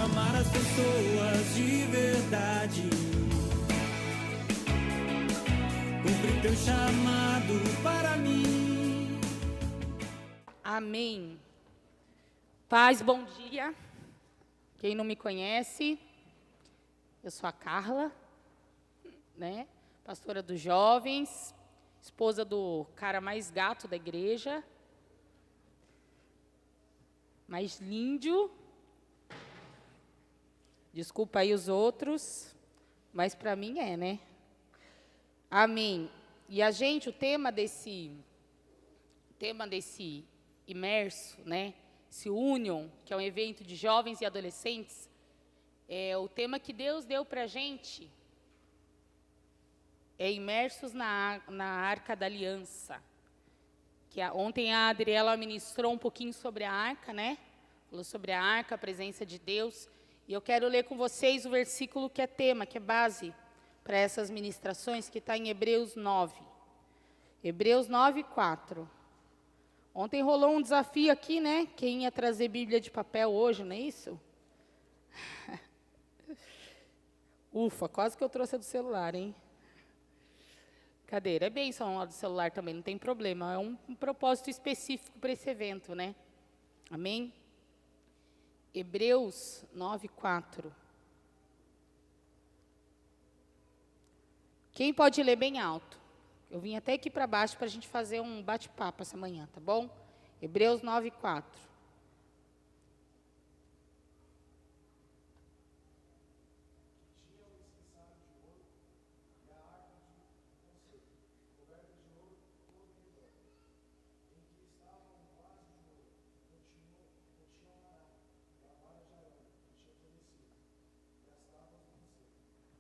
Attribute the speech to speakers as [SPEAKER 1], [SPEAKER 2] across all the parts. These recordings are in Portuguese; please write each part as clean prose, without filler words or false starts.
[SPEAKER 1] amar as pessoas de verdade, cumprir teu chamado para mim.
[SPEAKER 2] Amém. Paz, bom dia. Quem não me conhece, eu sou a Carla, né? Pastora dos jovens, esposa do cara mais gato da igreja, mais lindo. Desculpa aí os outros, mas para mim é, né? Amém. E a gente, o tema desse imerso, né? Esse Union, que é um evento de jovens e adolescentes, o tema que Deus deu para a gente é imersos na Arca da Aliança. Ontem a Adriela ministrou um pouquinho sobre a Arca, né? Falou sobre a Arca, a presença de Deus. E eu quero ler com vocês o versículo que é tema, que é base para essas ministrações, que está em Hebreus 9. Hebreus 9, 4. Ontem rolou um desafio aqui, né? Quem ia trazer Bíblia de papel hoje, não é isso? Ufa, quase que eu trouxe a do celular, hein? Cadeira, é bênção a do celular também, não tem problema. É um propósito específico para esse evento, né? Amém? Hebreus 9, 4. Quem pode ler bem alto? Eu vim até aqui para baixo para a gente fazer um bate-papo essa manhã, tá bom? Hebreus 9, 4.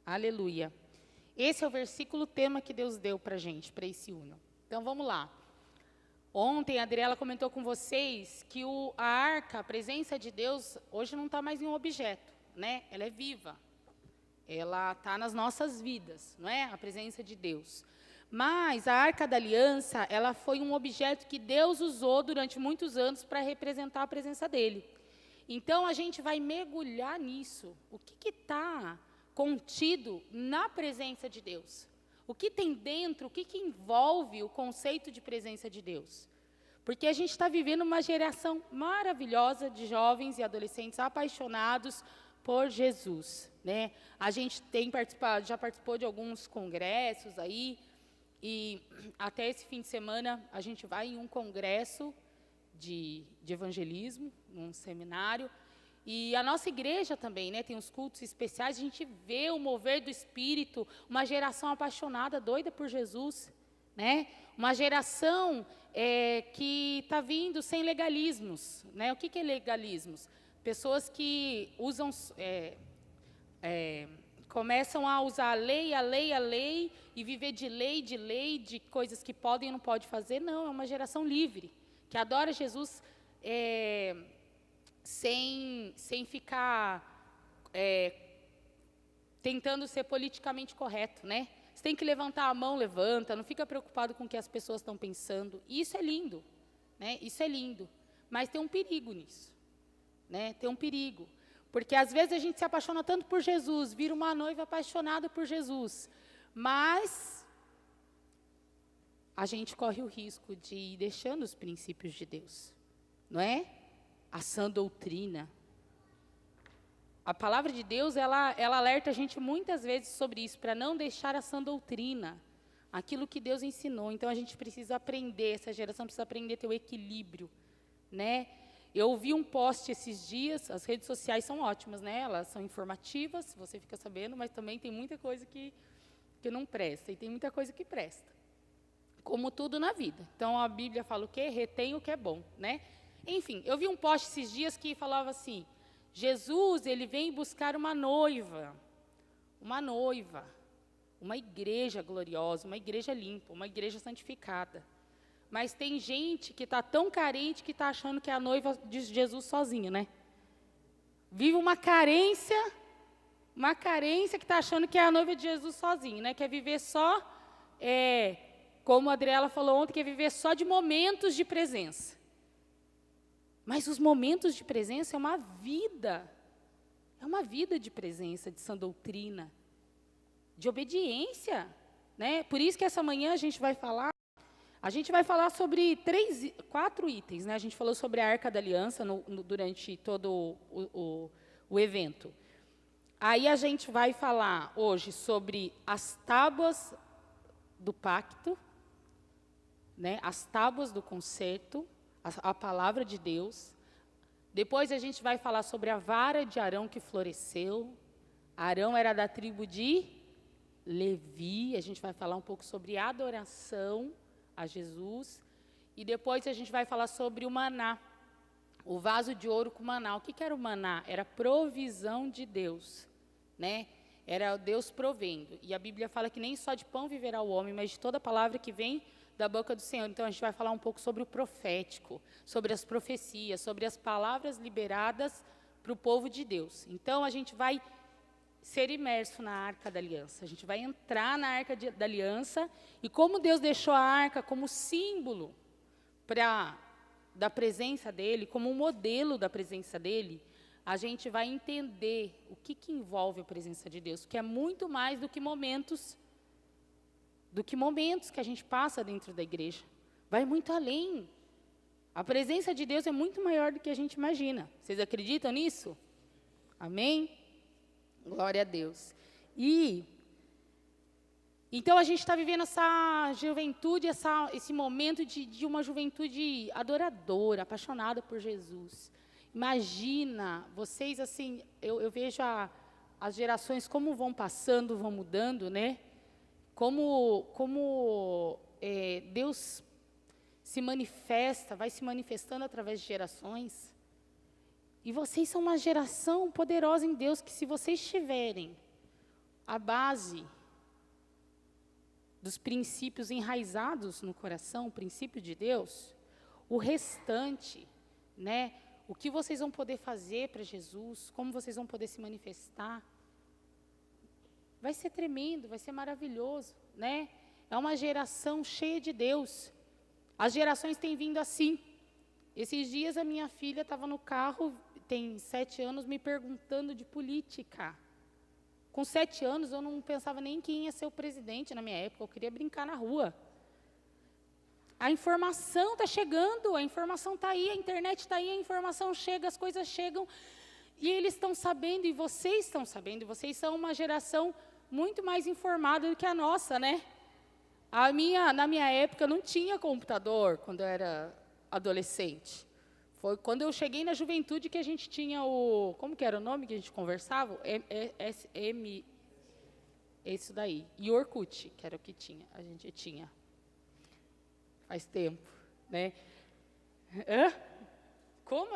[SPEAKER 2] Aleluia. Esse é o versículo tema que Deus deu para a gente, para esse Union. Então, vamos lá. Ontem, a Adriela comentou com vocês que a arca, a presença de Deus, hoje não está mais em um objeto, né? Ela é viva. Ela está nas nossas vidas, não é? A presença de Deus. Mas a Arca da Aliança, ela foi um objeto que Deus usou durante muitos anos para representar a presença dele. Então, a gente vai mergulhar nisso. O que está contido na presença de Deus? O que tem dentro, o que envolve o conceito de presença de Deus? Porque a gente está vivendo uma geração maravilhosa de jovens e adolescentes apaixonados por Jesus, né? A gente já participou de alguns congressos aí, e até esse fim de semana a gente vai em um congresso de evangelismo, num seminário. E a nossa igreja também, né, tem uns cultos especiais, a gente vê o mover do Espírito, uma geração apaixonada, doida por Jesus, né? Uma geração que está vindo sem legalismos, né? O que é legalismos? Pessoas que usam, começam a usar a lei, e viver de lei, de coisas que podem e não podem fazer. Não, é uma geração livre, que adora Jesus, sem ficar tentando ser politicamente correto, né? Você tem que levantar a mão, levanta, não fica preocupado com o que as pessoas estão pensando. Isso é lindo, né? Isso é lindo, mas tem um perigo nisso, né? Tem um perigo, porque às vezes a gente se apaixona tanto por Jesus, vira uma noiva apaixonada por Jesus, mas a gente corre o risco de ir deixando os princípios de Deus, não é? A sã doutrina. A palavra de Deus, ela alerta a gente muitas vezes sobre isso, para não deixar a sã doutrina, aquilo que Deus ensinou. Então, a gente precisa aprender, essa geração precisa aprender a ter o equilíbrio, né? Eu ouvi um post esses dias, as redes sociais são ótimas, né? Elas são informativas, você fica sabendo, mas também tem muita coisa que não presta, e tem muita coisa que presta, como tudo na vida. Então, a Bíblia fala o quê? Retém o que é bom, né? Enfim, eu vi um post esses dias que falava assim: Jesus, ele vem buscar uma noiva, uma igreja gloriosa, uma igreja limpa, uma igreja santificada. Mas tem gente que está tão carente que está achando que é a noiva de Jesus sozinha, né? Vive uma carência que está achando que é a noiva de Jesus sozinha, né? Quer viver só, como a Adriela falou ontem, quer viver só de momentos de presença. Mas os momentos de presença é uma vida. É uma vida de presença, de sã doutrina, de obediência, né? Por isso que essa manhã a gente vai falar sobre 4 itens, né? A gente falou sobre a Arca da Aliança durante todo o evento. Aí a gente vai falar hoje sobre as tábuas do pacto, né? As tábuas do concerto, a palavra de Deus. Depois a gente vai falar sobre a vara de Arão que floresceu. Arão era da tribo de Levi. A gente vai falar um pouco sobre adoração a Jesus. E depois a gente vai falar sobre o maná, o vaso de ouro com maná. O que era o maná? Era provisão de Deus, né? Era Deus provendo. E a Bíblia fala que nem só de pão viverá o homem, mas de toda palavra que vem da boca do Senhor. Então, a gente vai falar um pouco sobre o profético, sobre as profecias, sobre as palavras liberadas para o povo de Deus. Então, a gente vai ser imerso na Arca da Aliança. A gente vai entrar na Arca da Aliança e como Deus deixou a Arca como símbolo da presença dEle, como um modelo da presença dEle, a gente vai entender o que envolve a presença de Deus, que é muito mais do que momentos que a gente passa dentro da igreja. Vai muito além. A presença de Deus é muito maior do que a gente imagina. Vocês acreditam nisso? Amém? Glória a Deus. Então a gente está vivendo essa juventude, esse momento de uma juventude adoradora, apaixonada por Jesus. Imagina, vocês assim, eu vejo as gerações como vão passando, vão mudando, né? Como Deus se manifesta, vai se manifestando através de gerações. E vocês são uma geração poderosa em Deus, que se vocês tiverem a base dos princípios enraizados no coração, o princípio de Deus, o restante, né? O que vocês vão poder fazer para Jesus, como vocês vão poder se manifestar, vai ser tremendo, vai ser maravilhoso, né? É uma geração cheia de Deus. As gerações têm vindo assim. Esses dias a minha filha estava no carro, tem 7 anos, me perguntando de política. Com 7 anos, eu não pensava nem quem ia ser o presidente na minha época, eu queria brincar na rua. A informação está chegando, a informação está aí, a internet está aí, a informação chega, as coisas chegam, e eles estão sabendo, e vocês estão sabendo, vocês são uma geração muito mais informada do que a nossa, né? Na minha época, não tinha computador, quando eu era adolescente. Foi quando eu cheguei na juventude que a gente tinha como que era o nome que a gente conversava? Isso daí. E Orkut, que era o que a gente tinha. Faz tempo, né? Hã? Como?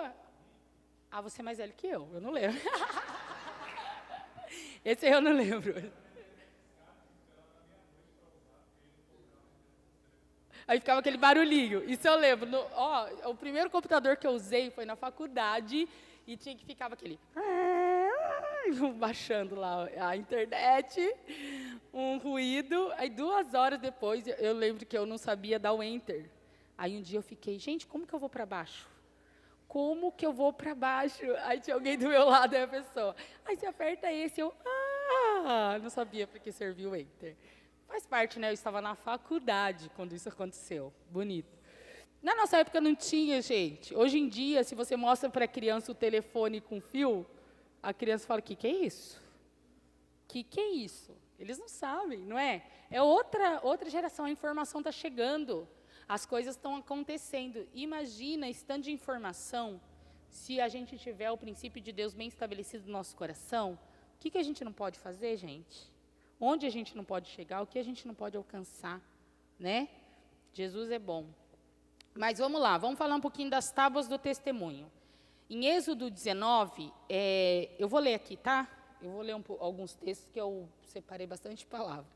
[SPEAKER 2] Ah, você é mais velho que eu não lembro. Esse eu não lembro. Aí ficava aquele barulhinho. Isso eu lembro. O primeiro computador que eu usei foi na faculdade e ficava aquele... baixando lá a internet, um ruído. Aí 2 horas depois, eu lembro que eu não sabia dar o enter. Aí um dia eu fiquei, gente, como que eu vou para baixo? Como que eu vou para baixo? Aí tinha alguém do meu lado, aí a pessoa, aí você aperta esse, não sabia para que servia o enter. Faz parte, né? Eu estava na faculdade quando isso aconteceu. Bonito. Na nossa época não tinha, gente. Hoje em dia, se você mostra para a criança o telefone com fio, a criança fala, o que é isso? O que é isso? Eles não sabem, não é? É outra geração, a informação está chegando. As coisas estão acontecendo. Imagina, estando de informação, se a gente tiver o princípio de Deus bem estabelecido no nosso coração, o que a gente não pode fazer, gente? Onde a gente não pode chegar, o que a gente não pode alcançar, né? Jesus é bom. Mas vamos lá, vamos falar um pouquinho das tábuas do testemunho. Em Êxodo 19, eu vou ler aqui, tá? Eu vou ler alguns textos que eu separei bastante palavras.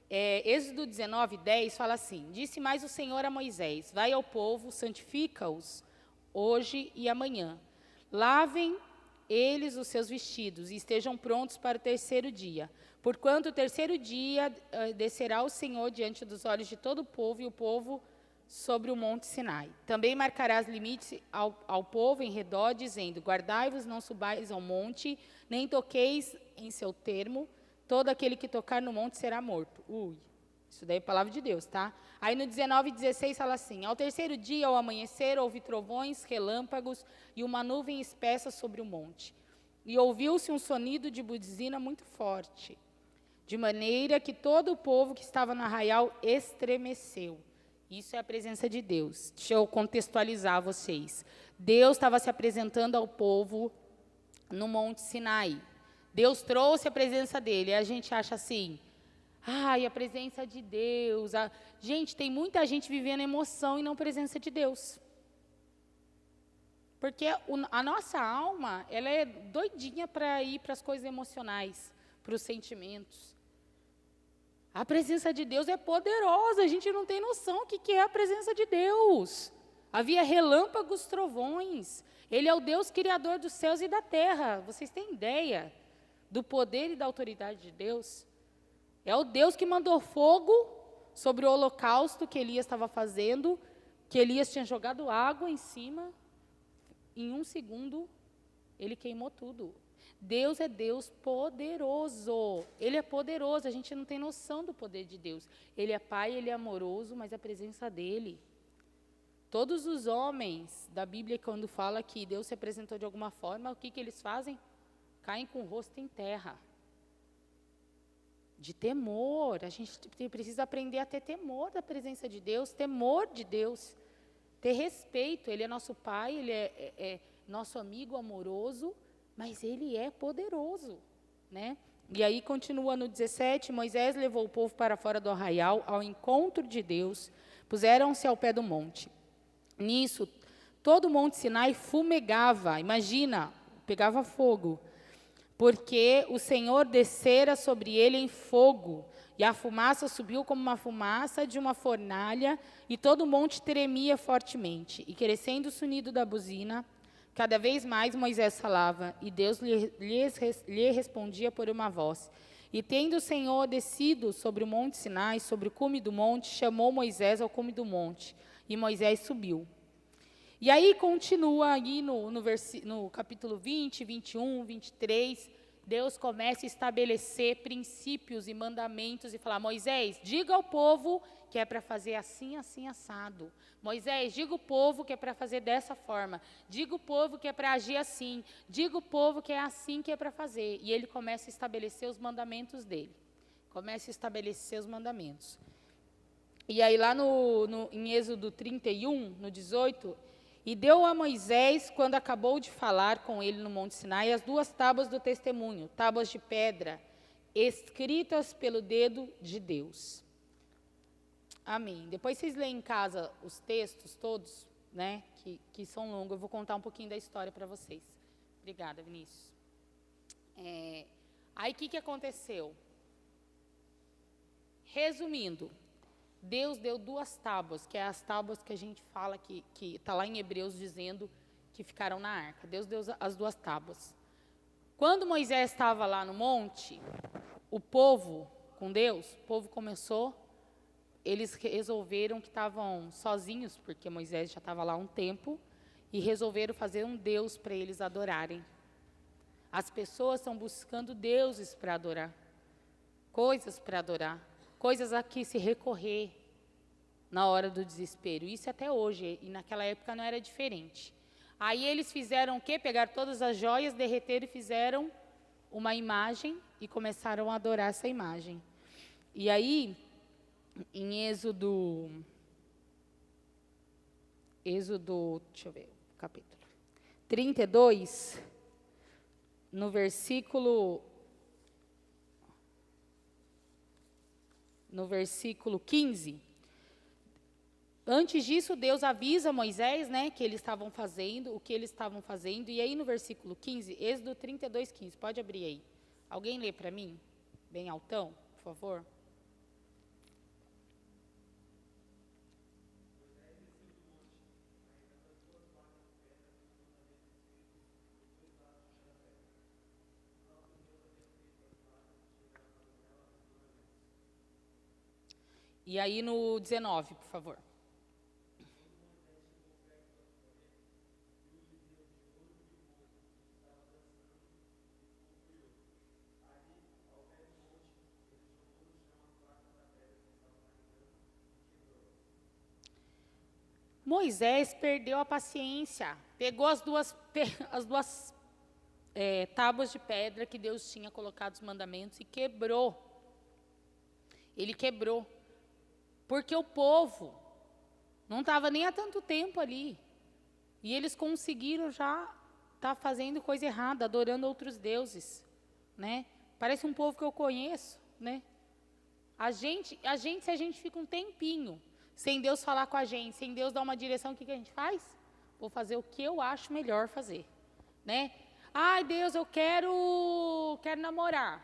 [SPEAKER 2] Êxodo 19, 10 fala assim, disse mais o Senhor a Moisés, vai ao povo, santifica-os hoje e amanhã. Lavem eles os seus vestidos e estejam prontos para o 3º dia. Porquanto o 3º dia descerá o Senhor diante dos olhos de todo o povo, e o povo sobre o monte Sinai. Também marcarás limites ao povo em redor, dizendo, guardai-vos, não subais ao monte, nem toqueis em seu termo, todo aquele que tocar no monte será morto. Isso daí é a palavra de Deus, tá? Aí no 19 e 16 fala assim, ao terceiro dia, ao amanhecer, houve trovões, relâmpagos e uma nuvem espessa sobre o monte. E ouviu-se um sonido de buzina muito forte, de maneira que todo o povo que estava no arraial estremeceu. Isso é a presença de Deus. Deixa eu contextualizar vocês. Deus estava se apresentando ao povo no Monte Sinai. Deus trouxe a presença dele. E a gente acha assim, ai, a presença de Deus. Gente, tem muita gente vivendo emoção e não presença de Deus. Porque a nossa alma, ela é doidinha para ir para as coisas emocionais, para os sentimentos. A presença de Deus é poderosa, a gente não tem noção o que é a presença de Deus. Havia relâmpagos, trovões. Ele é o Deus criador dos céus e da terra. Vocês têm ideia do poder e da autoridade de Deus? É o Deus que mandou fogo sobre o holocausto que Elias estava fazendo, que Elias tinha jogado água em cima. Em 1 segundo, ele queimou tudo. Deus é Deus poderoso. Ele é poderoso, a gente não tem noção do poder de Deus. Ele é Pai, Ele é amoroso, mas a presença dEle. Todos os homens da Bíblia, quando fala que Deus se apresentou de alguma forma, o que eles fazem? Caem com o rosto em terra. De temor. A gente precisa aprender a ter temor da presença de Deus, temor de Deus. Ter respeito. Ele é nosso Pai, Ele é nosso amigo amoroso, mas Ele é poderoso, né? E aí continua no 17, Moisés levou o povo para fora do arraial, ao encontro de Deus, puseram-se ao pé do monte. Nisso, todo o monte Sinai fumegava, imagina, pegava fogo, porque o Senhor descera sobre ele em fogo, e a fumaça subiu como uma fumaça de uma fornalha, e todo o monte tremia fortemente, e crescendo o sonido da buzina, cada vez mais Moisés falava, e Deus lhe respondia por uma voz. E tendo o Senhor descido sobre o monte Sinai, sobre o cume do monte, chamou Moisés ao cume do monte, e Moisés subiu. E aí continua aí no capítulo 20, 21, 23, Deus começa a estabelecer princípios e mandamentos e falar, Moisés, diga ao povo que é para fazer assim, assim, assado. Moisés, diga ao povo que é para fazer dessa forma. Diga ao povo que é para agir assim. Diga ao povo que é assim que é para fazer. E ele começa a estabelecer os mandamentos dele. Começa a estabelecer os mandamentos. E aí lá em Êxodo 31, no 18, e deu a Moisés, quando acabou de falar com ele no Monte Sinai, as 2 tábuas do testemunho, tábuas de pedra, escritas pelo dedo de Deus. Amém. Depois vocês leem em casa os textos todos, né, que são longos. Eu vou contar um pouquinho da história para vocês. Obrigada, Vinícius. Aí o que aconteceu? Resumindo, Deus deu 2 tábuas, que é as tábuas que a gente fala, que está lá em Hebreus dizendo que ficaram na arca. Deus deu as 2 tábuas. Quando Moisés estava lá no monte, o povo, com Deus, o povo começou, eles resolveram que estavam sozinhos, porque Moisés já estava lá há um tempo, e resolveram fazer um Deus para eles adorarem. As pessoas estão buscando deuses para adorar, coisas para adorar, coisas a que se recorrer na hora do desespero. Isso até hoje, e naquela época não era diferente. Aí eles fizeram o quê? Pegaram todas as joias, derreteram e fizeram uma imagem e começaram a adorar essa imagem. E aí, em Êxodo, deixa eu ver, capítulo 32, no versículo 15, antes disso, Deus avisa Moisés, né, que eles estavam fazendo, o que eles estavam fazendo, e aí no versículo 15, Êxodo 32, 15, pode abrir aí. Alguém lê para mim? Bem altão, por favor. E aí no 19, por favor. Moisés perdeu a paciência, pegou as duas tábuas de pedra que Deus tinha colocado os mandamentos e quebrou. Ele quebrou, porque o povo não estava nem há tanto tempo ali, e eles conseguiram já estar fazendo coisa errada, adorando outros deuses, né? Parece um povo que eu conheço, né? Se a gente fica um tempinho sem Deus falar com a gente, sem Deus dar uma direção, o que a gente faz? Vou fazer o que eu acho melhor fazer, né? Ai, Deus, eu quero namorar.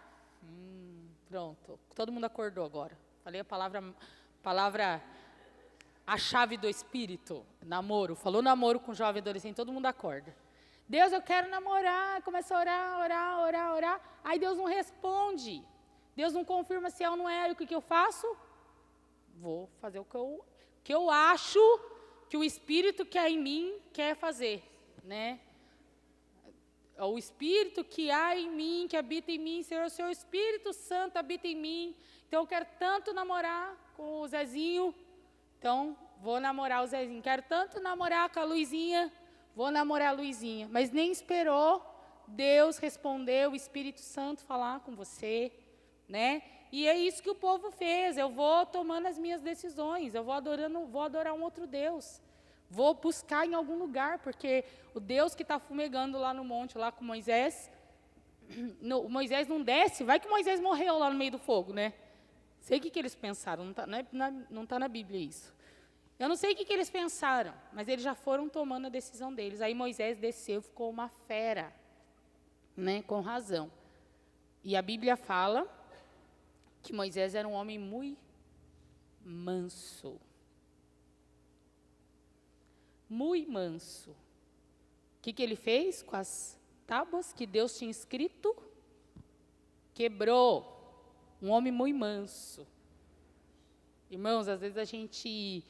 [SPEAKER 2] Pronto, todo mundo acordou agora. Falei a palavra, a chave do espírito, namoro. Falou namoro com jovem adolescente, todo mundo acorda. Deus, eu quero namorar. Começa a orar. Aí Deus não responde. Deus não confirma se é ou não é. E o que eu faço? Vou fazer o que eu acho que o Espírito que há em mim quer fazer, né? O Espírito que há em mim, que habita em mim, Senhor, o seu Espírito Santo habita em mim. Então, eu quero tanto namorar com o Zezinho, então, vou namorar o Zezinho. Quero tanto namorar com a Luizinha, vou namorar a Luizinha. Mas nem esperou Deus responder, o Espírito Santo falar com você, né? E é isso que o povo fez. Eu vou tomando as minhas decisões, eu vou adorar um outro Deus. Vou buscar em algum lugar, porque o Deus que está fumegando lá no monte, lá com Moisés, Moisés não desce, vai que Moisés morreu lá no meio do fogo, né? Sei o que eles pensaram, não está na Bíblia isso. Eu não sei o que eles pensaram, mas eles já foram tomando a decisão deles. Aí Moisés desceu, ficou uma fera, né? Com razão. E a Bíblia fala que Moisés era um homem muito manso. Muito manso. O que ele fez com as tábuas que Deus tinha escrito? Quebrou. Um homem muito manso. Irmãos, às vezes a gente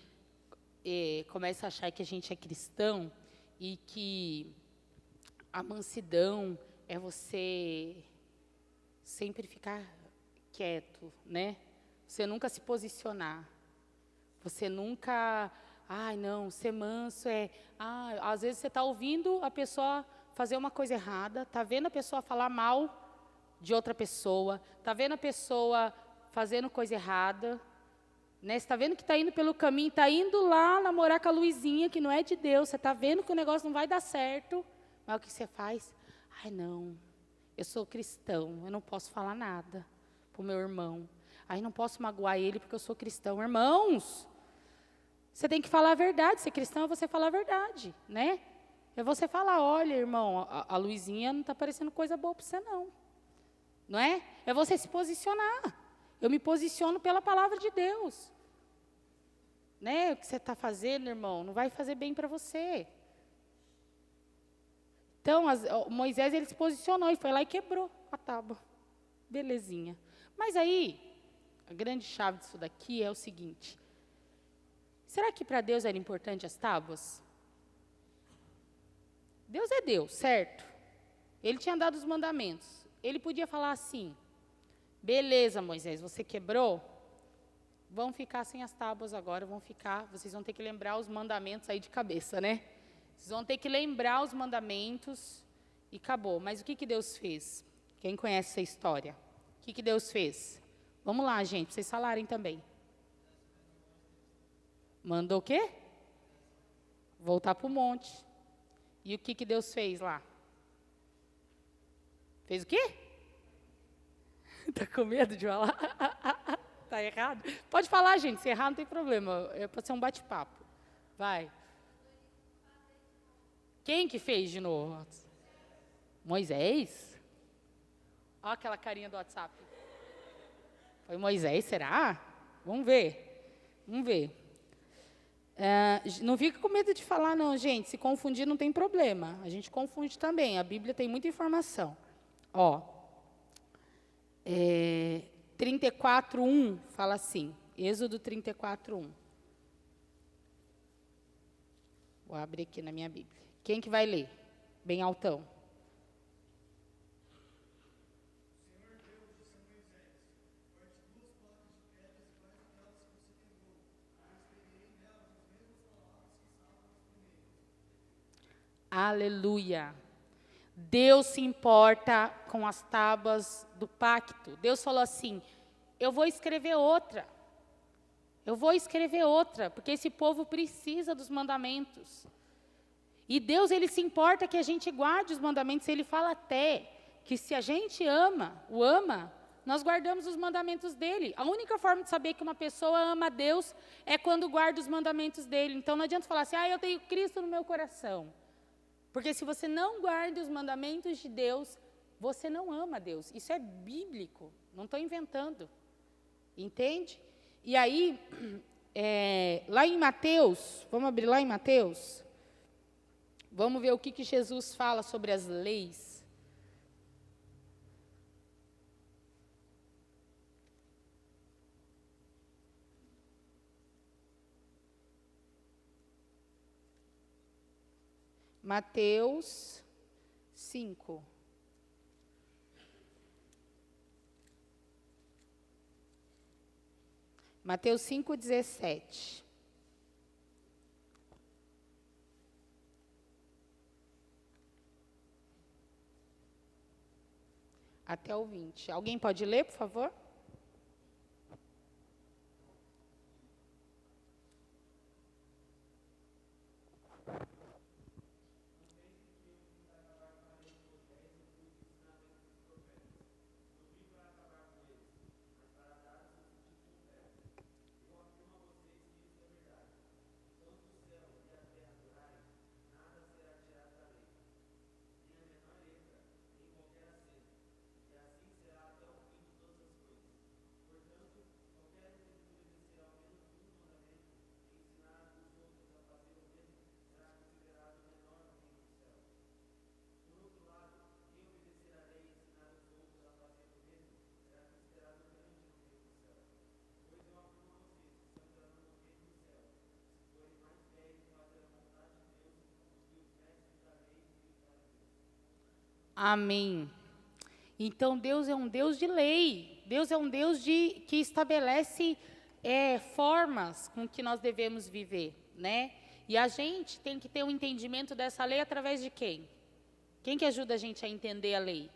[SPEAKER 2] começa a achar que a gente é cristão e que a mansidão é você sempre ficar quieto, né? Você nunca se posicionar. Você nunca... Ai, não, ser manso às vezes você está ouvindo a pessoa fazer uma coisa errada, está vendo a pessoa falar mal de outra pessoa, está vendo a pessoa fazendo coisa errada, né? Você está vendo que está indo pelo caminho, está indo lá namorar com a Luizinha, que não é de Deus, você está vendo que o negócio não vai dar certo, mas o que você faz? Ai, não, eu sou cristão, eu não posso falar nada para o meu irmão. Ai, não posso magoar ele porque eu sou cristão. Irmãos, você tem que falar a verdade. Ser cristão é você falar a verdade, né? É você falar, olha, irmão, a Luizinha não está parecendo coisa boa para você, não. Não é? É você se posicionar. Eu me posiciono pela palavra de Deus. Né? O que você está fazendo, irmão, não vai fazer bem para você. Então, Moisés, ele se posicionou e foi lá e quebrou a tábua. Belezinha. Mas aí, a grande chave disso daqui é o seguinte. Será que para Deus era importante as tábuas? Deus é Deus, certo? Ele tinha dado os mandamentos. Ele podia falar assim, beleza, Moisés, você quebrou? Vão ficar sem as tábuas agora, vocês vão ter que lembrar os mandamentos aí de cabeça, né? Vocês vão ter que lembrar os mandamentos e acabou. Mas o que Deus fez? Quem conhece essa história? O que Deus fez? Vamos lá, gente, pra vocês falarem também. Mandou o quê? Voltar para o monte. E o que Deus fez lá? Fez o quê? Está com medo de falar? Está errado? Pode falar, gente. Se errar, não tem problema. É para ser um bate-papo. Vai. Quem que fez de novo? Moisés? Olha aquela carinha do WhatsApp. Foi Moisés, será? Vamos ver. Vamos ver. Não fica com medo de falar, não, gente. Se confundir, não tem problema. A gente confunde também. A Bíblia tem muita informação. Ó, 34:1 fala assim. Êxodo 34:1. Vou abrir aqui na minha Bíblia. Quem que vai ler? Bem altão. Aleluia. Deus se importa com as tábuas do pacto. Deus falou assim, eu vou escrever outra. Eu vou escrever outra, porque esse povo precisa dos mandamentos. E Deus, ele se importa que a gente guarde os mandamentos. Ele fala até que se a gente o ama, nós guardamos os mandamentos dele. A única forma de saber que uma pessoa ama a Deus é quando guarda os mandamentos dele. Então não adianta falar assim, eu tenho Cristo no meu coração. Porque se você não guarda os mandamentos de Deus, você não ama a Deus. Isso é bíblico, não estou inventando. Entende? E aí, lá em Mateus, vamos abrir lá em Mateus? Vamos ver o que Jesus fala sobre as leis. Mateus 5. Mateus 5:17. Até o 20. Alguém pode ler, por favor? Amém. Então, Deus é um Deus de lei. Deus é um Deus que estabelece formas com que nós devemos viver, né? E a gente tem que ter um entendimento dessa lei através de quem? Quem que ajuda a gente a entender a lei?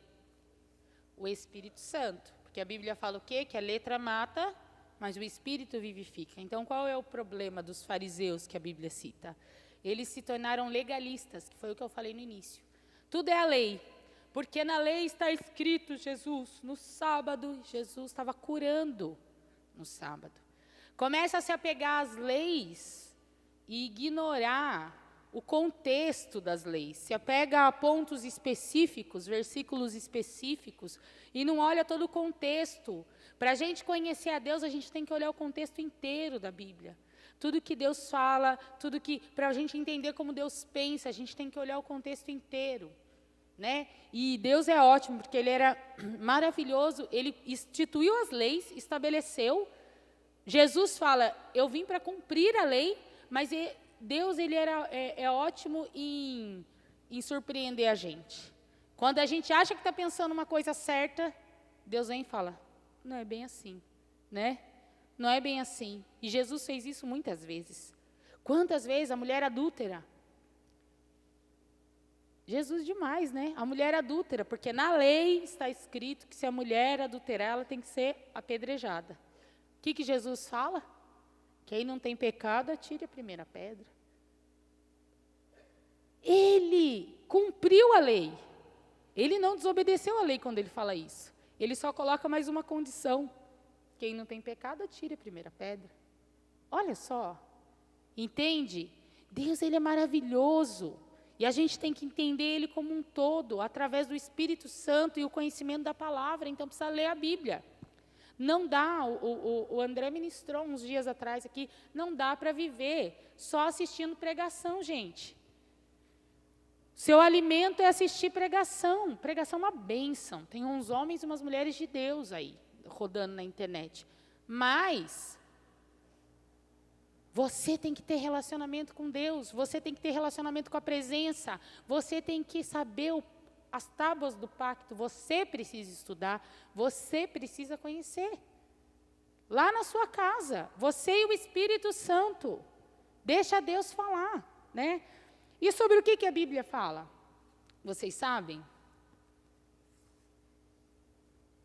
[SPEAKER 2] O Espírito Santo. Porque a Bíblia fala o quê? Que a letra mata, mas o Espírito vivifica. Então, qual é o problema dos fariseus que a Bíblia cita? Eles se tornaram legalistas, que foi o que eu falei no início. Tudo é a lei. Porque na lei está escrito, Jesus, no sábado, Jesus estava curando no sábado. Começa a se apegar às leis e ignorar o contexto das leis. Se apega a pontos específicos, versículos específicos, e não olha todo o contexto. Para a gente conhecer a Deus, a gente tem que olhar o contexto inteiro da Bíblia. Tudo que Deus fala, para a gente entender como Deus pensa, a gente tem que olhar o contexto inteiro. Né? E Deus é ótimo, porque Ele era maravilhoso, Ele instituiu as leis, estabeleceu. Jesus fala, eu vim para cumprir a lei, mas Deus ele é ótimo em surpreender a gente. Quando a gente acha que está pensando uma coisa certa, Deus vem e fala, não é bem assim, né? Não é bem assim. E Jesus fez isso muitas vezes. Quantas vezes a mulher adúltera? Jesus demais, né? A mulher adúltera, porque na lei está escrito que se a mulher adulterar, ela tem que ser apedrejada. O que Jesus fala? Quem não tem pecado, atire a primeira pedra. Ele cumpriu a lei. Ele não desobedeceu a lei quando ele fala isso. Ele só coloca mais uma condição. Quem não tem pecado, atire a primeira pedra. Olha só. Entende? Deus, ele é maravilhoso. E a gente tem que entender Ele como um todo, através do Espírito Santo e o conhecimento da palavra. Então, precisa ler a Bíblia. Não dá, o André ministrou uns dias atrás aqui, não dá para viver só assistindo pregação, gente. Seu alimento é assistir pregação. Pregação é uma bênção. Tem uns homens e umas mulheres de Deus aí, rodando na internet. Mas você tem que ter relacionamento com Deus, você tem que ter relacionamento com a presença, você tem que saber as tábuas do pacto, você precisa estudar, você precisa conhecer. Lá na sua casa, você e o Espírito Santo, deixa Deus falar, né? E sobre o que a Bíblia fala? Vocês sabem?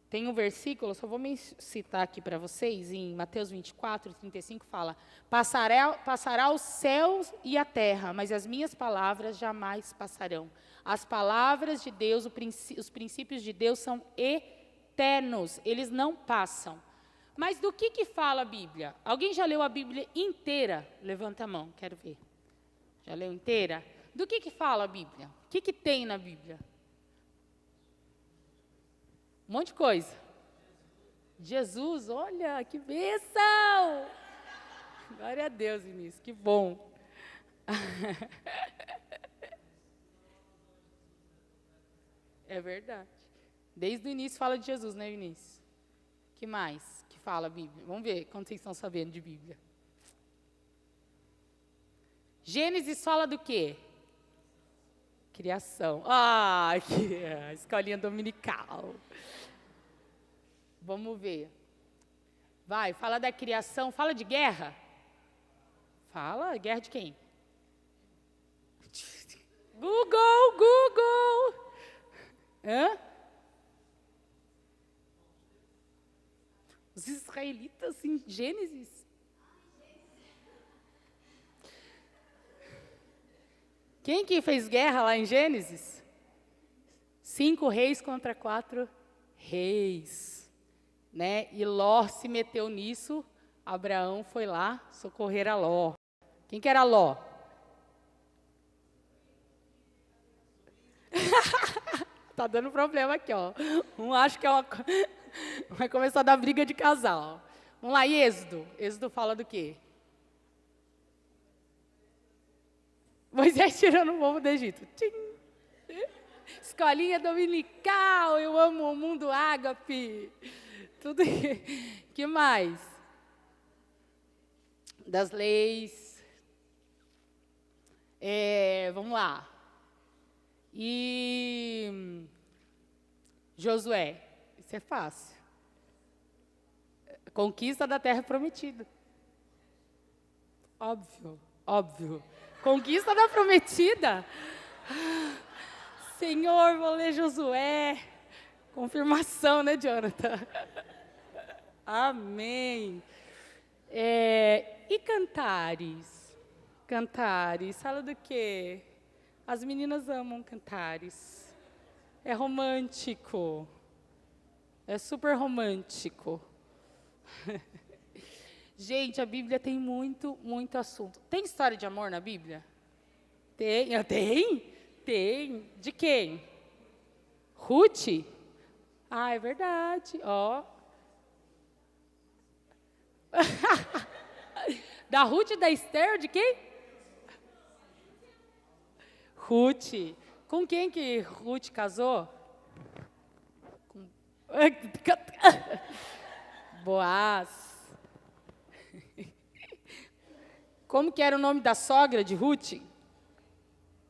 [SPEAKER 2] Tem um versículo, só vou citar aqui para vocês, em Mateus 24, 35, fala: passará os céus e a terra, mas as minhas palavras jamais passarão. As palavras de Deus, os princípios de Deus são eternos, eles não passam. Mas do que fala a Bíblia? Alguém já leu a Bíblia inteira? Levanta a mão, quero ver. Já leu inteira? Do que fala a Bíblia? O que tem na Bíblia? Um monte de coisa. Jesus, olha, que bênção! Glória a Deus, Vinícius, que bom. É verdade. Desde o início fala de Jesus, né, Vinícius? Que mais que fala a Bíblia? Vamos ver quando vocês estão sabendo de Bíblia. Gênesis fala do quê? Criação. Ah, que escolinha dominical. Vamos ver. Vai, fala da criação, fala de guerra. Fala, guerra de quem? Google. Hã? Os israelitas em Gênesis. Quem que fez guerra lá em Gênesis? 5 reis contra 4 reis. Né? E Ló se meteu nisso, Abraão foi lá socorrer a Ló. Quem que era Ló? Tá dando problema aqui, ó. Um acha que é uma... Vai começar a dar briga de casal. Vamos lá, Êxodo. Êxodo fala do quê? Moisés tirando o povo do Egito. Tchim. Escolinha dominical, eu amo o mundo ágape. Tudo que mais? Das leis. Vamos lá. E Josué, isso é fácil. Conquista da terra prometida. Óbvio. Conquista da prometida. Senhor, vou ler Josué. Confirmação, né, Jonathan? Amém. E cantares? Cantares, fala do quê? As meninas amam cantares. É romântico. É super romântico. Gente, a Bíblia tem muito assunto. Tem história de amor na Bíblia? Tem. De quem? Ruth? Ah, é verdade. Ó. Da Ruth e da Esther, de quem? Ruth. Com quem que Ruth casou? Com... Boaz. Como que era o nome da sogra de Ruth?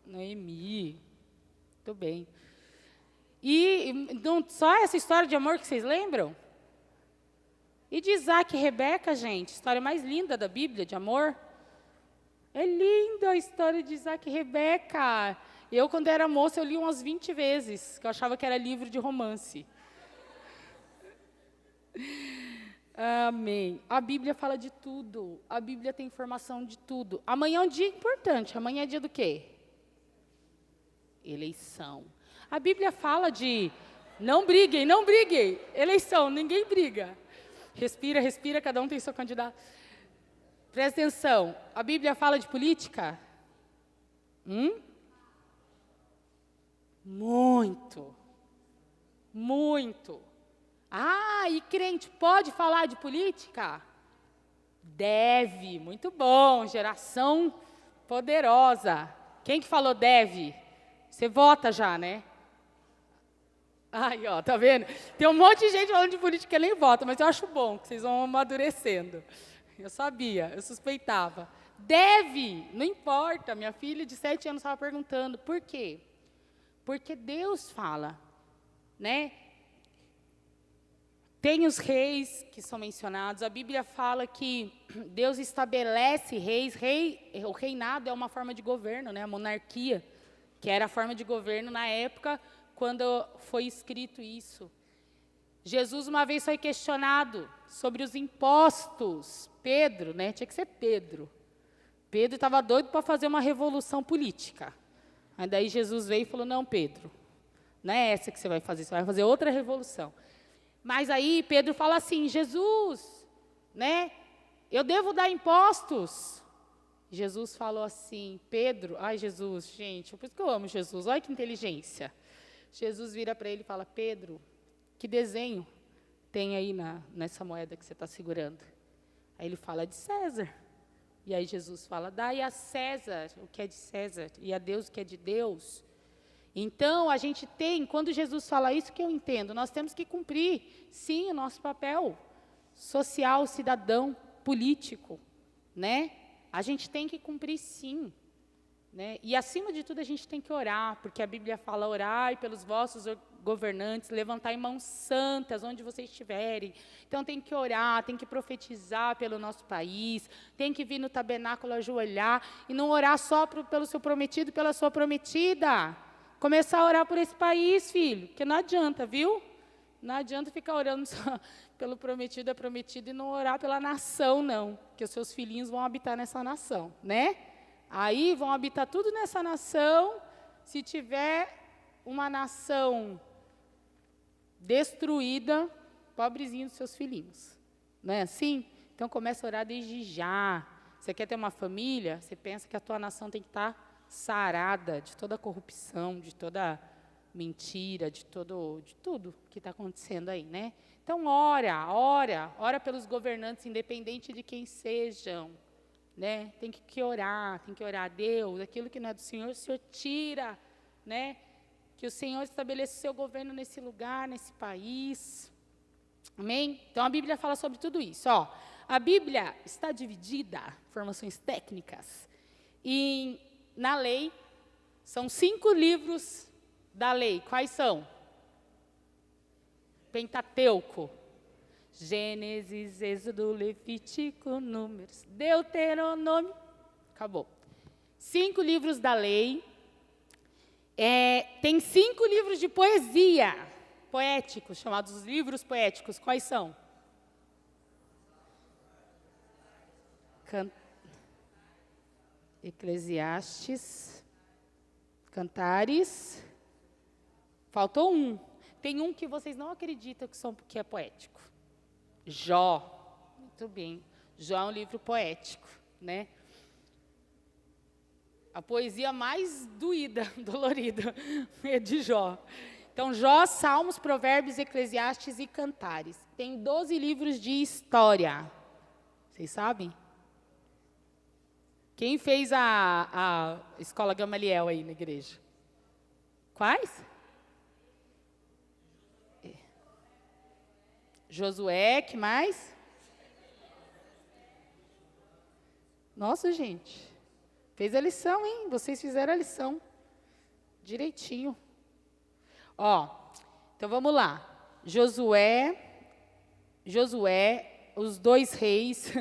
[SPEAKER 2] Noemi. Muito bem. E não, só essa história de amor que vocês lembram? E de Isaac e Rebeca, gente, história mais linda da Bíblia, de amor. É linda a história de Isaac e Rebeca. Eu, quando era moça, eu li umas 20 vezes, que eu achava que era livro de romance. Amém. A Bíblia fala de tudo. A Bíblia tem informação de tudo. Amanhã é um dia importante. Amanhã é dia do quê? Eleição. A Bíblia fala de não briguem. Eleição, ninguém briga. Respira, cada um tem seu candidato. Presta atenção. A Bíblia fala de política? Muito. Ah, e crente pode falar de política? Deve. Muito bom. Geração poderosa. Quem que falou deve? Você vota já, né? Aí, ó, tá vendo? Tem um monte de gente falando de política que nem vota, mas eu acho bom que vocês vão amadurecendo. Eu sabia, eu suspeitava. Deve, não importa. Minha filha de 7 anos estava perguntando. Por quê? Porque Deus fala, né? Tem os reis que são mencionados. A Bíblia fala que Deus estabelece reis. O reinado é uma forma de governo, né? A monarquia, que era a forma de governo na época quando foi escrito isso. Jesus uma vez foi questionado sobre os impostos. Pedro, né? Tinha que ser Pedro. Pedro estava doido para fazer uma revolução política. Aí daí Jesus veio e falou, não, Pedro, não é essa que você vai fazer, você vai fazer outra revolução. Mas aí Pedro fala assim, Jesus, né, eu devo dar impostos? Jesus falou assim, Pedro, ai Jesus, gente, por isso que eu amo Jesus, olha que inteligência. Jesus vira para ele e fala, Pedro, que desenho tem aí nessa moeda que você está segurando? Aí ele fala, de César. E aí Jesus fala, dai a César o que é de César e a Deus o que é de Deus. Então, a gente tem, quando Jesus fala isso que eu entendo, nós temos que cumprir, sim, o nosso papel social, cidadão, político, né? A gente tem que cumprir, sim. Né? E, acima de tudo, a gente tem que orar, porque a Bíblia fala, orai pelos vossos governantes, levantai mãos santas onde vocês estiverem. Então, tem que orar, tem que profetizar pelo nosso país, tem que vir no tabernáculo ajoelhar, e não orar só pelo seu prometido e pela sua prometida. Começar a orar por esse país, filho, porque não adianta, viu? Não adianta ficar orando só pelo prometido e prometido e não orar pela nação, não, porque os seus filhinhos vão habitar nessa nação, né? Aí vão habitar tudo nessa nação. Se tiver uma nação destruída, pobrezinho dos seus filhinhos. Não é assim? Então, começa a orar desde já. Você quer ter uma família? Você pensa que a tua nação tem que estar sarada de toda a corrupção, de toda mentira, de tudo que está acontecendo aí, né? Então, ora pelos governantes, independente de quem sejam, né? Tem que orar a Deus, aquilo que não é do Senhor, o Senhor tira, né? Que o Senhor estabeleça o seu governo nesse lugar, nesse país. Amém? Então, a Bíblia fala sobre tudo isso. Ó, a Bíblia está dividida, informações técnicas, na lei, são 5 livros da lei. Quais são? Pentateuco. Gênesis, Êxodo, Levítico, Números, Deuteronômio. Acabou. 5 livros da lei. Tem 5 livros de poesia, poéticos, chamados livros poéticos. Quais são? Eclesiastes, Cantares. Faltou um. Tem um que vocês não acreditam que é poético. Jó. Muito bem. Jó é um livro poético, né? A poesia mais doída, dolorida, é de Jó. Então, Jó, Salmos, Provérbios, Eclesiastes e Cantares. Tem 12 livros de história. Vocês sabem? Quem fez a escola Gamaliel aí na igreja? Quais? Josué, que mais? Nossa, gente. Fez a lição, hein? Vocês fizeram a lição. Direitinho. Ó, então vamos lá. Josué, os 2 reis,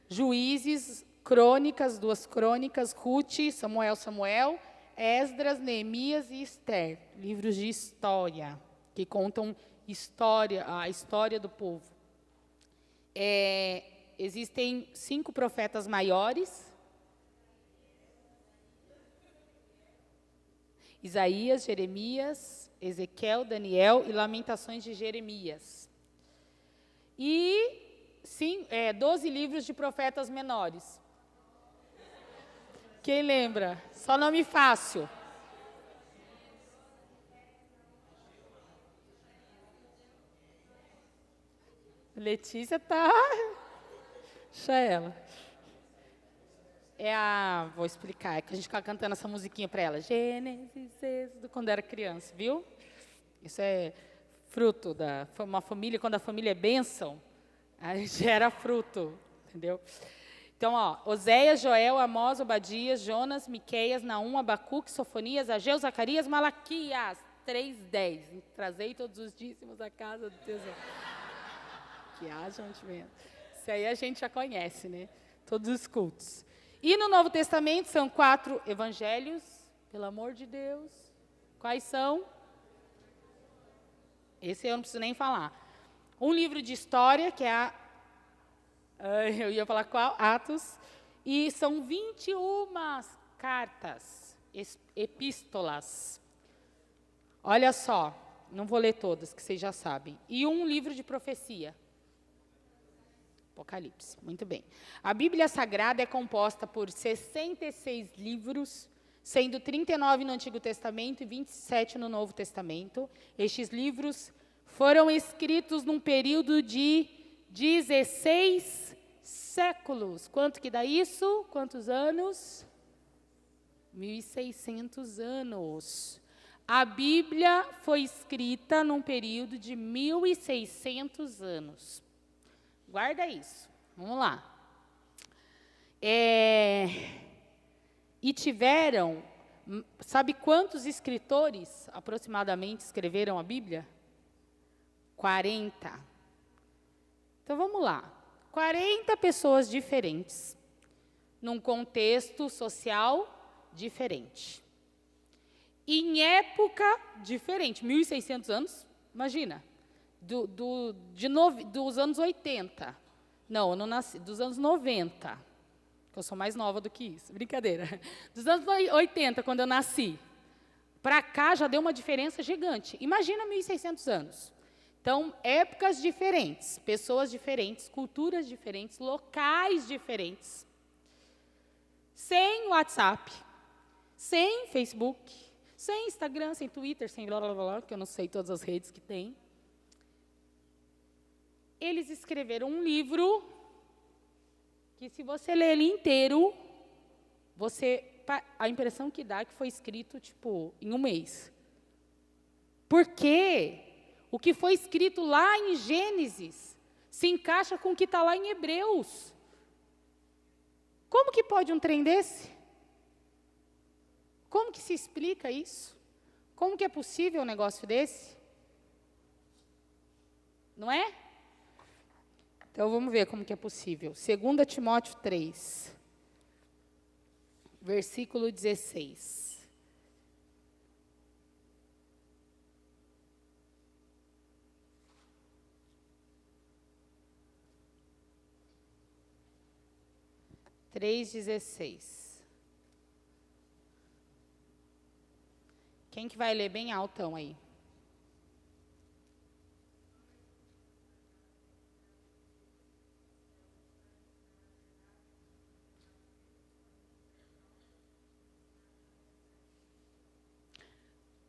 [SPEAKER 2] Juízes, Crônicas, 2 crônicas, Ruth, Samuel, Esdras, Neemias e Esther. Livros de história, que contam a história do povo. Existem 5 profetas maiores. Isaías, Jeremias, Ezequiel, Daniel e Lamentações de Jeremias. E 12 livros de profetas menores. Quem lembra? Só nome fácil. Letícia tá... Deixa ela. Vou explicar, é que a gente fica cantando essa musiquinha para ela. Gênesis, Êxodo, quando era criança, viu? Isso é fruto da uma família, quando a família é bênção, a gente gera fruto, entendeu? Então, ó, Oséias, Joel, Amós, Obadias, Jonas, Miqueias, Naum, Abacuque, Sofonias, Ageu, Zacarias, Malaquias. 3:10. Trazei todos os dízimos à casa do tesouro. que haja mantimento. Isso aí a gente já conhece, né? Todos os cultos. E no Novo Testamento são 4 evangelhos, pelo amor de Deus. Quais são? Esse eu não preciso nem falar. Um livro de história, que é eu ia falar qual? Atos. E são 21 cartas, epístolas. Olha só, não vou ler todas, que vocês já sabem. E um livro de profecia. Apocalipse, muito bem. A Bíblia Sagrada é composta por 66 livros, sendo 39 no Antigo Testamento e 27 no Novo Testamento. Estes livros foram escritos num período de 16 séculos. Quanto que dá isso? Quantos anos? 1.600 anos. A Bíblia foi escrita num período de 1.600 anos. Guarda isso. Vamos lá. E tiveram, sabe quantos escritores aproximadamente escreveram a Bíblia? 40. Então vamos lá. 40 pessoas diferentes, num contexto social diferente. Em época diferente, 1.600 anos, imagina, dos anos 80. Não, eu não nasci, dos anos 90, que eu sou mais nova do que isso, brincadeira. Dos anos 80, quando eu nasci, para cá já deu uma diferença gigante. Imagina 1.600 anos. Então, épocas diferentes, pessoas diferentes, culturas diferentes, locais diferentes. Sem WhatsApp, sem Facebook, sem Instagram, sem Twitter, sem blá, blá, blá, que eu não sei todas as redes que tem. Eles escreveram um livro que, se você ler ele inteiro, a impressão que dá é que foi escrito, tipo, em um mês. Por quê? O que foi escrito lá em Gênesis se encaixa com o que está lá em Hebreus. Como que pode um trem desse? Como que se explica isso? Como que é possível um negócio desse? Não é? Então, vamos ver como que é possível. 2 Timóteo 3, versículo 16. Quem que vai ler bem altão aí?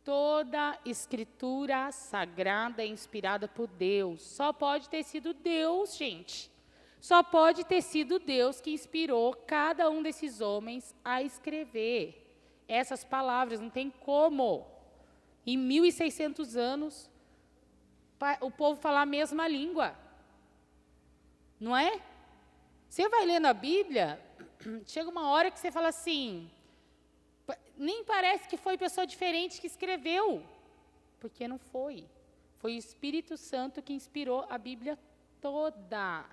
[SPEAKER 2] Toda escritura sagrada é inspirada por Deus. Só pode ter sido Deus, gente. Só pode ter sido Deus que inspirou cada um desses homens a escrever essas palavras. Não tem como. Em 1.600 anos, o povo falar a mesma língua. Não é? Você vai ler na Bíblia, chega uma hora que você fala assim, nem parece que foi pessoa diferente que escreveu, porque não foi. Foi o Espírito Santo que inspirou a Bíblia toda.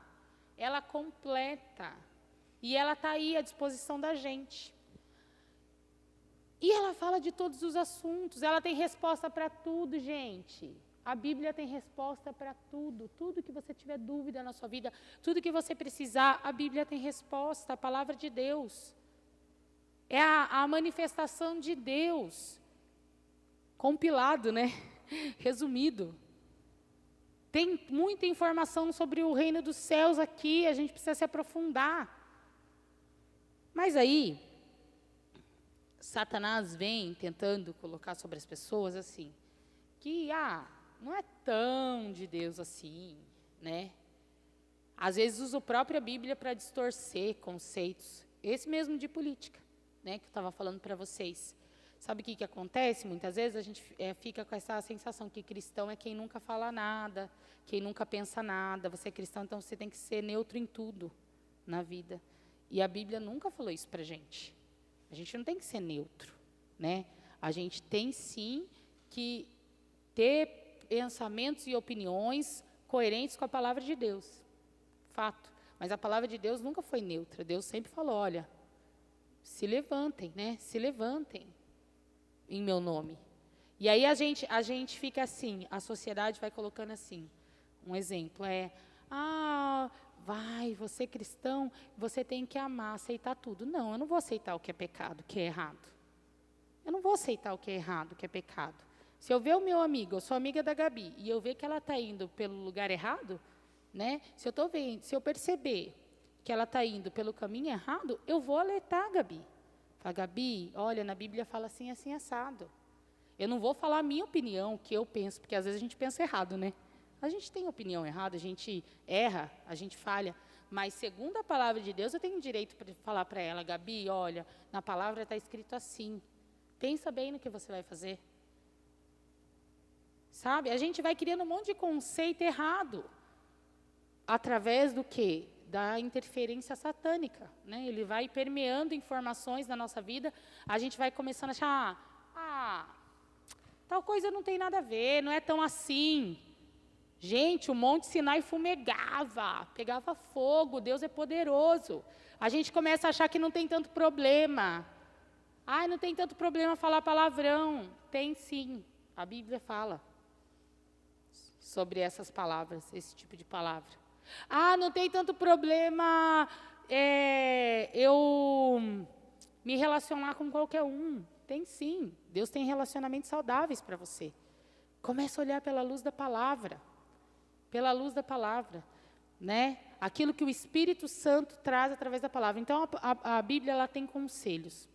[SPEAKER 2] Ela completa. E ela está aí à disposição da gente. E ela fala de todos os assuntos. Ela tem resposta para tudo, gente. A Bíblia tem resposta para tudo. Tudo que você tiver dúvida na sua vida, tudo que você precisar, a Bíblia tem resposta. A palavra de Deus. É a manifestação de Deus. Compilado, né? Resumido. Tem muita informação sobre o reino dos céus aqui, a gente precisa se aprofundar. Mas aí, Satanás vem tentando colocar sobre as pessoas assim, que, não é tão de Deus assim, né? Às vezes usa a própria Bíblia para distorcer conceitos, esse mesmo de política, né, que eu estava falando para vocês. Sabe o que acontece? Muitas vezes a gente fica com essa sensação que cristão é quem nunca fala nada, quem nunca pensa nada. Você é cristão, então você tem que ser neutro em tudo na vida. E a Bíblia nunca falou isso para a gente. A gente não tem que ser neutro, né? A gente tem sim que ter pensamentos e opiniões coerentes com a palavra de Deus. Fato. Mas a palavra de Deus nunca foi neutra. Deus sempre falou, olha, se levantem, né? Se levantem em meu nome. E aí a gente fica assim, a sociedade vai colocando assim. Um exemplo é, você cristão, você tem que amar, aceitar tudo. Não, eu não vou aceitar o que é pecado, o que é errado. Eu não vou aceitar o que é errado, o que é pecado. Se eu ver o meu amigo, eu sou amiga da Gabi, e eu ver que ela está indo pelo lugar errado, né? Se eu perceber que ela está indo pelo caminho errado, eu vou alertar a Gabi. Fala, Gabi, olha, na Bíblia fala assim, assim, assado. Eu não vou falar a minha opinião, o que eu penso, porque às vezes a gente pensa errado, né? A gente tem opinião errada, a gente erra, a gente falha. Mas, segundo a palavra de Deus, eu tenho direito para falar para ela, Gabi, olha, na palavra está escrito assim. Pensa bem no que você vai fazer. Sabe? A gente vai criando um monte de conceito errado. Através do quê? Da interferência satânica. Né? Ele vai permeando informações na nossa vida. A gente vai começando a achar, tal coisa não tem nada a ver, não é tão assim. Gente, o Monte Sinai fumegava, pegava fogo, Deus é poderoso. A gente começa a achar que não tem tanto problema. Não tem tanto problema falar palavrão. Tem sim, a Bíblia fala sobre essas palavras, esse tipo de palavra. Não tem tanto problema eu me relacionar com qualquer um. Tem sim, Deus tem relacionamentos saudáveis para você. Começa a olhar pela luz da palavra. Pela luz da palavra, né? Aquilo que o Espírito Santo traz através da palavra. Então, a Bíblia, ela tem conselhos.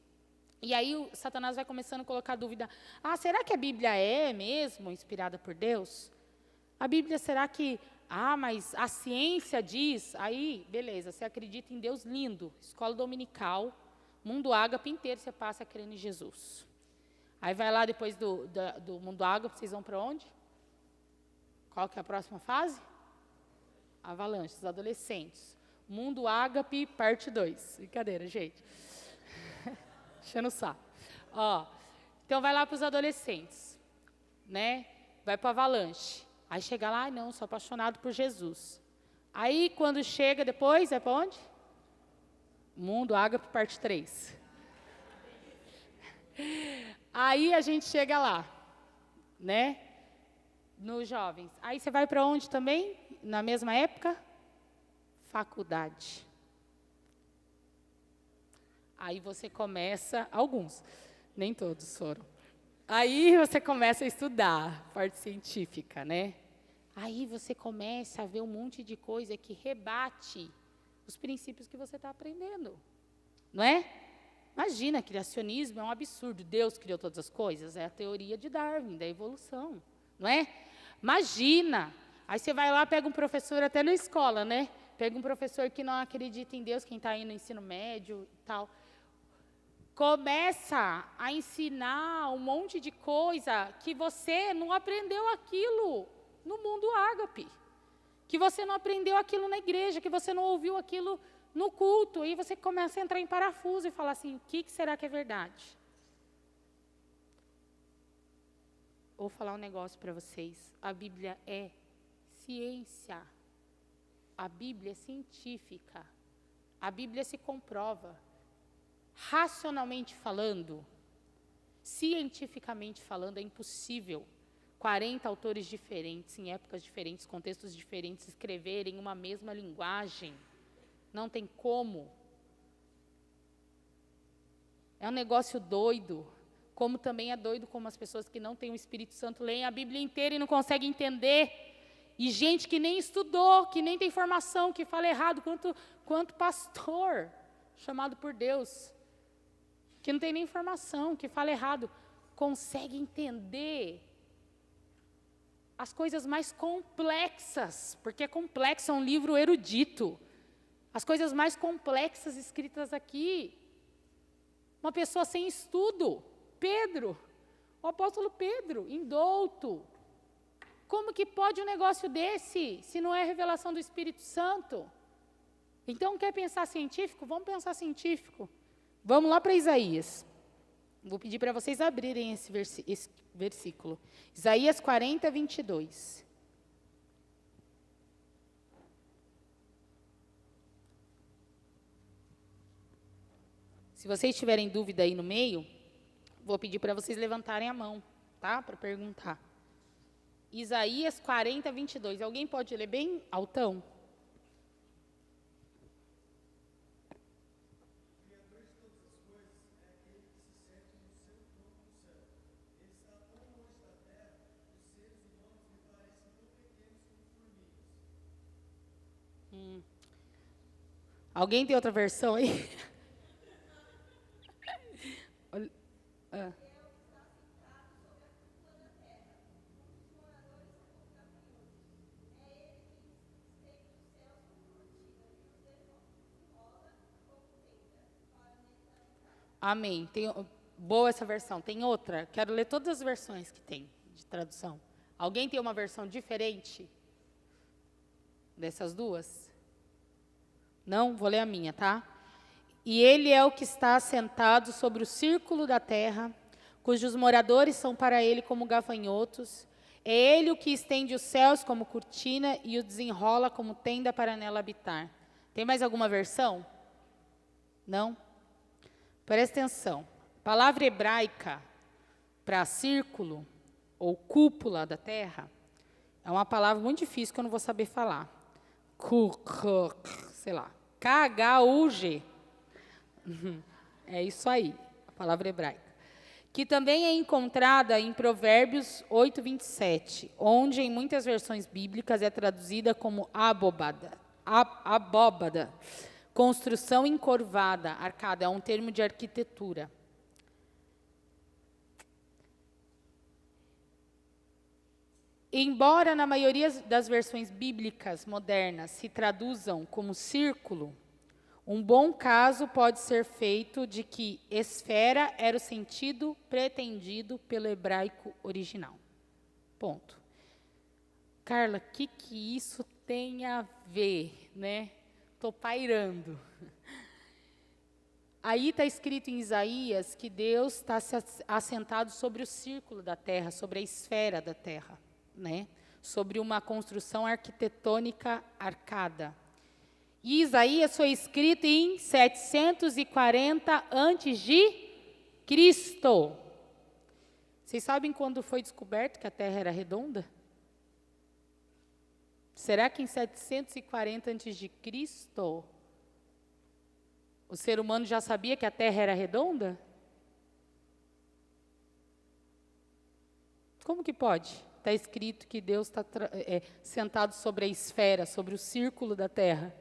[SPEAKER 2] E aí, o Satanás vai começando a colocar dúvida. Será que a Bíblia é mesmo inspirada por Deus? A Bíblia, será que... mas a ciência diz... Aí, beleza, você acredita em Deus lindo. Escola dominical, mundo ágape inteiro, você passa crendo em Jesus. Aí, vai lá, depois do mundo ágape, vocês vão para onde? Qual que é a próxima fase? Avalanche, os adolescentes. Mundo Ágape, parte 2. Brincadeira, gente. Enchendo o saco. Então, vai lá para os adolescentes. Né? Vai para o Avalanche. Aí chega lá, não, sou apaixonado por Jesus. Aí, quando chega depois, é para onde? Mundo Ágape, parte 3. Aí, a gente chega lá. Né? Nos jovens. Aí você vai para onde também? Na mesma época? Faculdade. Aí você começa, alguns, nem todos foram. Aí você começa a estudar, parte científica, né? Aí você começa a ver um monte de coisa que rebate os princípios que você está aprendendo. Não é? Imagina, criacionismo é um absurdo. Deus criou todas as coisas. É a teoria de Darwin, da evolução. Não é? Imagina, aí você vai lá, pega um professor até na escola, né? Pega um professor que não acredita em Deus, quem está aí no ensino médio e tal. Começa a ensinar um monte de coisa que você não aprendeu aquilo no mundo ágape. Que você não aprendeu aquilo na igreja, que você não ouviu aquilo no culto. E você começa a entrar em parafuso e falar assim, o que será que é verdade? Vou falar um negócio para vocês. A Bíblia é ciência. A Bíblia é científica. A Bíblia se comprova. Racionalmente falando, cientificamente falando, é impossível 40 autores diferentes, em épocas diferentes, contextos diferentes, escreverem uma mesma linguagem. Não tem como. É um negócio doido. Como também é doido como as pessoas que não têm o Espírito Santo leem a Bíblia inteira e não conseguem entender. E gente que nem estudou, que nem tem formação, que fala errado, quanto pastor chamado por Deus, que não tem nem formação, que fala errado, consegue entender as coisas mais complexas, porque é complexo, é um livro erudito. As coisas mais complexas escritas aqui. Uma pessoa sem estudo. Pedro, o apóstolo Pedro, indouto. Como que pode um negócio desse, se não é revelação do Espírito Santo? Então, quer pensar científico? Vamos pensar científico. Vamos lá para Isaías. Vou pedir para vocês abrirem esse versículo. Isaías 40, 22. Se vocês tiverem dúvida aí no meio, vou pedir para vocês levantarem a mão, tá? Para perguntar. Isaías 40, 22. Alguém pode ler bem altão? Alguém tem outra versão aí? Ah. Amém. Boa essa versão. Tem outra? Quero ler todas as versões que tem de tradução. Alguém tem uma versão diferente dessas duas? Não? Vou ler a minha, tá? E ele é o que está assentado sobre o círculo da terra, cujos moradores são para ele como gafanhotos. É ele o que estende os céus como cortina e o desenrola como tenda para nela habitar. Tem mais alguma versão? Não? Presta atenção. A palavra hebraica para círculo ou cúpula da terra é uma palavra muito difícil que eu não vou saber falar. Sei lá. K-H-U-G. É isso aí, a palavra hebraica. Que também é encontrada em Provérbios 8, 27, onde em muitas versões bíblicas é traduzida como abóbada. Abóbada. Construção encurvada, arcada, é um termo de arquitetura. Embora na maioria das versões bíblicas modernas se traduzam como círculo, um bom caso pode ser feito de que esfera era o sentido pretendido pelo hebraico original. Ponto. Carla, o que isso tem a ver, né? Estou pairando. Aí está escrito em Isaías que Deus está assentado sobre o círculo da terra, sobre a esfera da terra, né? Sobre uma construção arquitetônica arcada. E Isaías foi escrito em 740 a.C. Vocês sabem quando foi descoberto que a Terra era redonda? Será que em 740 a.C. o ser humano já sabia que a Terra era redonda? Como que pode? Está escrito que Deus está sentado sobre a esfera, sobre o círculo da Terra.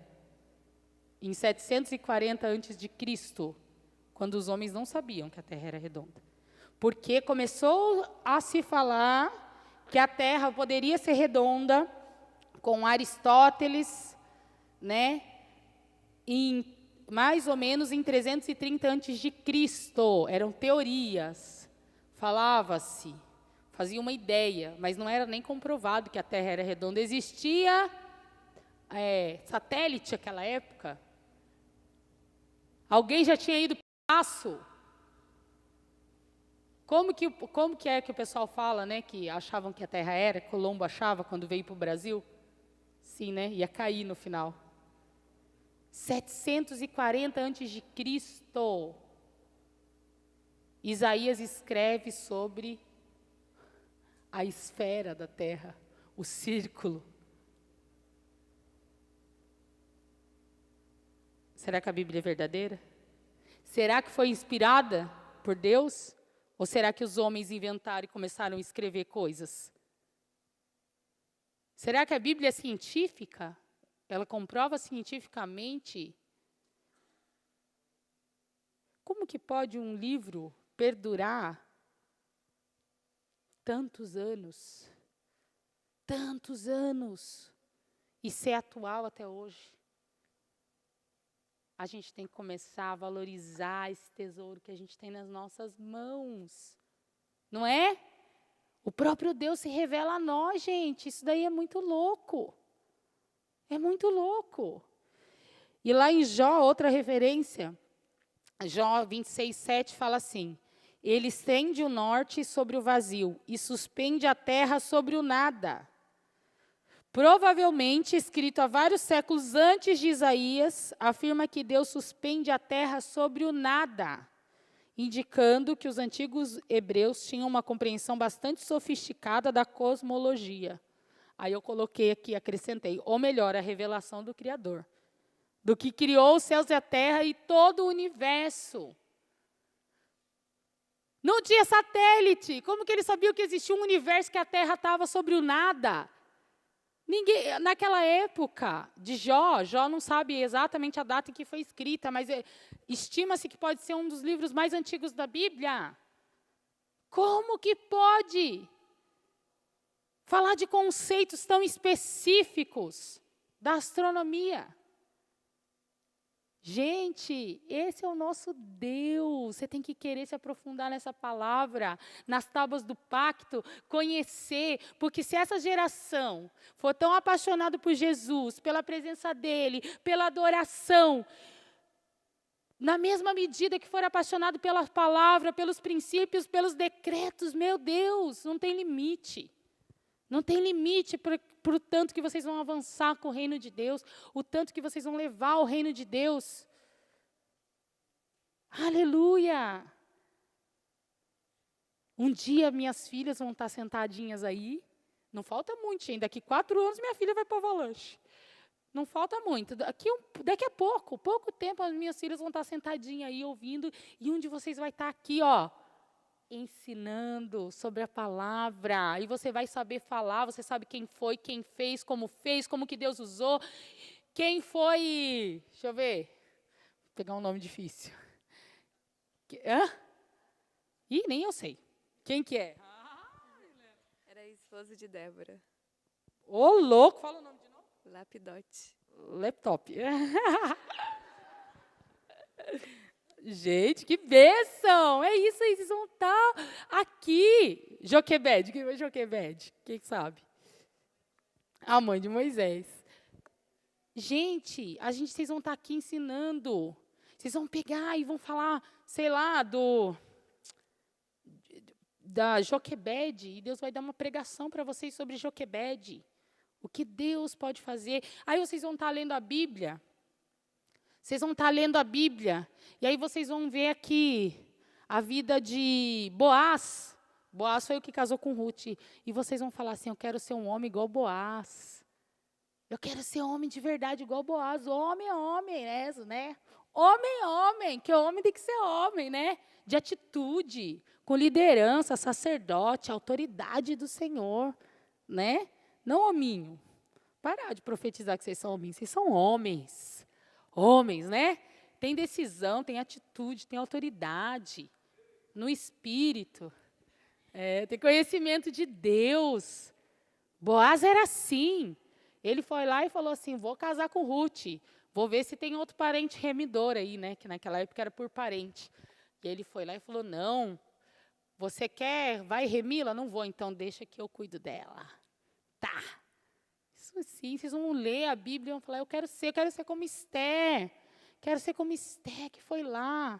[SPEAKER 2] Em 740 a.C., quando os homens não sabiam que a Terra era redonda. Porque começou a se falar que a Terra poderia ser redonda com Aristóteles, né? Mais ou menos em 330 a.C. Eram teorias, falava-se, fazia uma ideia, mas não era nem comprovado que a Terra era redonda. Existia satélite naquela época. Alguém já tinha ido para o espaço? Como que é que o pessoal fala, né, que achavam que a Terra era, Colombo achava quando veio para o Brasil? Sim, né, ia cair no final. 740 a.C., Isaías escreve sobre a esfera da Terra, o círculo. Será que a Bíblia é verdadeira? Será que foi inspirada por Deus? Ou será que os homens inventaram e começaram a escrever coisas? Será que a Bíblia é científica? Ela comprova cientificamente? Como que pode um livro perdurar tantos anos, e ser atual até hoje? A gente tem que começar a valorizar esse tesouro que a gente tem nas nossas mãos. Não é? O próprio Deus se revela a nós, gente. Isso daí é muito louco. É muito louco. E lá em Jó, outra referência, Jó 26:7 fala assim: ele estende o norte sobre o vazio e suspende a terra sobre o nada. provavelmente escrito há vários séculos antes de Isaías, afirma que Deus suspende a terra sobre o nada, indicando que os antigos hebreus tinham uma compreensão bastante sofisticada da cosmologia. Aí eu coloquei aqui, acrescentei, ou melhor, a revelação do Criador, do que criou os céus e a terra e todo o universo. Não tinha satélite. Como que eles sabiam que existia um universo, que a terra estava sobre o nada? Ninguém, naquela época de Jó não sabe exatamente a data em que foi escrita, mas estima-se que pode ser um dos livros mais antigos da Bíblia. Como que pode falar de conceitos tão específicos da astronomia? Gente, esse é o nosso Deus. Você tem que querer se aprofundar nessa palavra, nas tábuas do pacto, conhecer, porque se essa geração for tão apaixonada por Jesus, pela presença dele, pela adoração, na mesma medida que for apaixonado pela palavra, pelos princípios, pelos decretos, meu Deus, não tem limite. Não tem limite para o tanto que vocês vão avançar com o reino de Deus, o tanto que vocês vão levar o reino de Deus. Aleluia! Um dia minhas filhas vão estar sentadinhas aí, não falta muito, ainda daqui 4 anos minha filha vai para o Avalanche. Não falta muito, daqui a pouco tempo as minhas filhas vão estar sentadinhas aí ouvindo, e um de vocês vai estar aqui, ó, ensinando sobre a palavra, e você vai saber falar, você sabe quem foi, quem fez, como que Deus usou, quem foi, deixa eu ver, vou pegar um nome difícil. Ih, nem eu sei. Quem que é?
[SPEAKER 3] Era a esposa de Débora.
[SPEAKER 2] Ô, louco, fala o nome de novo.
[SPEAKER 3] Lapidote.
[SPEAKER 2] Laptop. Gente, que bênção! É isso aí, vocês vão estar aqui. Joquebede, quem foi Joquebede? Quem sabe? A mãe de Moisés. Gente, vocês vão estar aqui ensinando. Vocês vão pegar e vão falar, sei lá, da Joquebede, e Deus vai dar uma pregação para vocês sobre Joquebede. O que Deus pode fazer. Aí vocês vão estar lendo a Bíblia. Vocês vão estar lendo a Bíblia, e aí vocês vão ver aqui a vida de Boaz. Boaz foi o que casou com Ruth. E vocês vão falar assim, eu quero ser um homem igual Boaz. Eu quero ser homem de verdade igual Boaz. Homem é homem, né? Homem é homem, que homem tem que ser homem, né? De atitude, com liderança, sacerdote, autoridade do Senhor, né? Não hominho. Parar de profetizar que vocês são hominhos, vocês são homens. Homens, né? Tem decisão, tem atitude, tem autoridade no espírito. Tem conhecimento de Deus. Boaz era assim. Ele foi lá e falou assim, vou casar com Ruth. Vou ver se tem outro parente remidor aí, né? Que naquela época era por parente. E ele foi lá e falou, não, você quer, vai remi-la? Não vou, então deixa que eu cuido dela. Tá. Isso sim, vocês vão ler a Bíblia e vão falar, eu quero ser como Esther. Quero ser como Esther, que foi lá.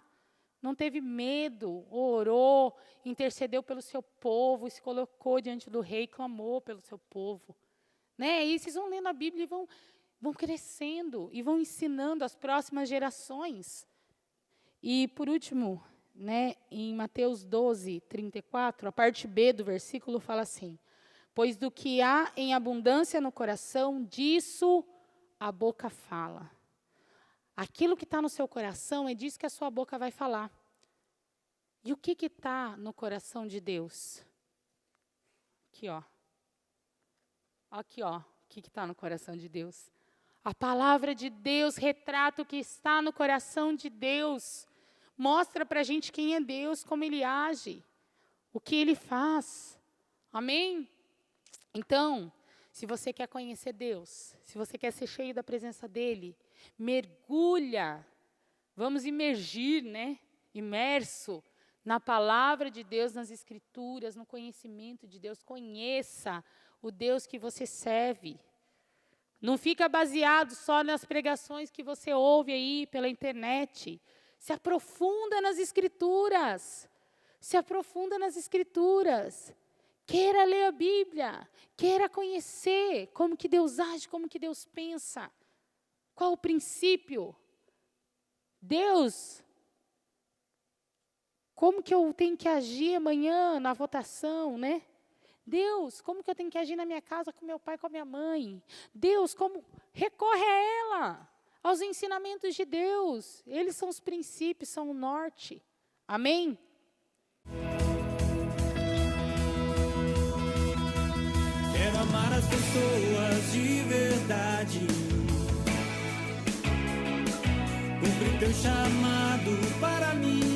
[SPEAKER 2] Não teve medo, orou, intercedeu pelo seu povo, se colocou diante do rei, clamou pelo seu povo. Né? E vocês vão lendo a Bíblia e vão crescendo e vão ensinando as próximas gerações. E, por último, né, em Mateus 12, 34, a parte B do versículo fala assim, pois do que há em abundância no coração, disso a boca fala. Aquilo que está no seu coração é disso que a sua boca vai falar. E o que está no coração de Deus? Aqui, ó. Aqui, ó. O que está no coração de Deus? A palavra de Deus retrata o que está no coração de Deus. Mostra para a gente quem é Deus, como Ele age, o que Ele faz. Amém? Então, se você quer conhecer Deus, se você quer ser cheio da presença dEle, mergulha, vamos imergir, né? Imerso na palavra de Deus, nas Escrituras, no conhecimento de Deus. Conheça o Deus que você serve. Não fica baseado só nas pregações que você ouve aí pela internet. Se aprofunda nas Escrituras. Se aprofunda nas Escrituras. Queira ler a Bíblia. Queira conhecer como que Deus age, como que Deus pensa. Qual o princípio? Deus, como que eu tenho que agir amanhã na votação, né? Deus, como que eu tenho que agir na minha casa com meu pai, com a minha mãe? Deus, como recorre a ela, aos ensinamentos de Deus. Eles são os princípios, são o norte. Amém?
[SPEAKER 1] Quero amar as pessoas de verdade, cumprir teu chamado para mim.